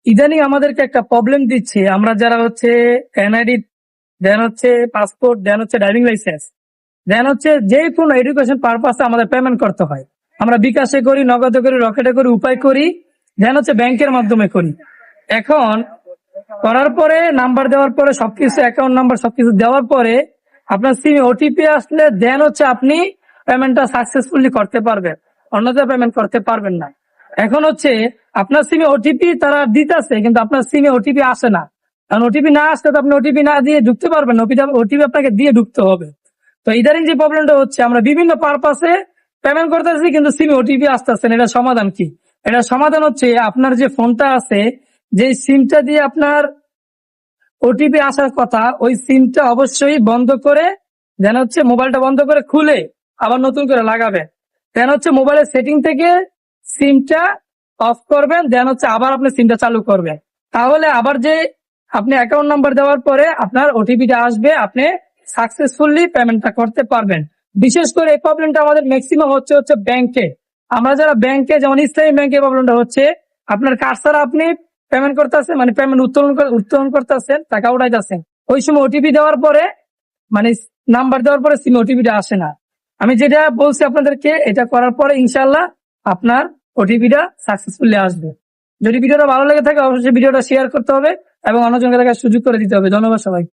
ইদানিং আমাদেরকে একটা প্রবলেম দিচ্ছে, আমরা যারা হচ্ছে এনআইডি, দেন হচ্ছে পাসপোর্ট, দেন হচ্ছে ড্রাইভিং লাইসেন্স, দেন হচ্ছে যে কোনো এডুকেশন পারপাসে আমাদের পেমেন্ট করতে হয়। আমরা বিকাশে করি, নগদে করি, রকেটে করি, উপায় করি, দেন হচ্ছে ব্যাংকের মাধ্যমে করি। এখন করার পরে নাম্বার দেওয়ার পরে সবকিছু, অ্যাকাউন্ট নাম্বার সবকিছু দেওয়ার পরে আপনার সিমে ওটিপি আসলে দেন হচ্ছে আপনি পেমেন্টটা সাকসেসফুলি করতে পারবেন, অন্যথায় পেমেন্ট করতে পারবেন না। এখন হচ্ছে আপনার সিমে ওটিপি তারা দিতেছে, কিন্তু আপনার সিমে ওটিপি আসে না। কারণ ওটিপি না আসলে তো আপনি ওটিপি না দিয়ে ঢুকতে পারবেন না, ওটিপি আপনাকে দিয়ে ঢুকতে হবে। তো ইদারিং যে প্রবলেমটা হচ্ছে, আমরা বিভিন্ন পারপাসে পেমেন্ট করতেছি কিন্তু সিমে ওটিপি আসতেছে না। এটা সমাধান কি? এটা সমাধান হচ্ছে আপনার যে ফোনটা আছে, যে সিমটা দিয়ে আপনার ওটিপি আসার কথা, ওই সিমটা অবশ্যই বন্ধ করে দেন হচ্ছে মোবাইলটা বন্ধ করে খুলে আবার নতুন করে লাগাবেন। দেন হচ্ছে মোবাইলের সেটিং থেকে সিমটা অফ করবেন, দেন হচ্ছে আবার আপনি সিমটা চালু করবেন। তাহলে আবার যে আপনি অ্যাকাউন্ট নাম্বার দেওয়ার পরে আপনার ওটিপিটা আসবে, আপনি সাকসেসফুলি পেমেন্টটা করতে পারবেন। বিশেষ করে এই প্রবলেমটা আমাদের ম্যাক্সিমাম হচ্ছে ব্যাংকে। আমরা যারা ব্যাংকে, যেমন ইসলামী ব্যাংকে প্রবলেমটা হচ্ছে, আপনার কার্ড ছাড়া আপনি পেমেন্ট করতেছেন, মানে পেমেন্ট উত্তোলন করতেছেন, টাকা উঠাইতেছেন, ওই সময় ওটিপি দেওয়ার পরে, মানে নাম্বার দেওয়ার পরে সিম ওটিপিটা আসে না। আমি যেটা বলছি আপনাদেরকে, এটা করার পরে ইনশাল্লাহ আপনার ওটিপিটা সাকসেসফুলি আসবে। যদি ভিডিওটা ভালো লেগে থাকে অবশ্যই ভিডিওটা শেয়ার করতে হবে এবং অন্যজনকে দেখার সুযোগ করে দিতে হবে। ধন্যবাদ সবাই।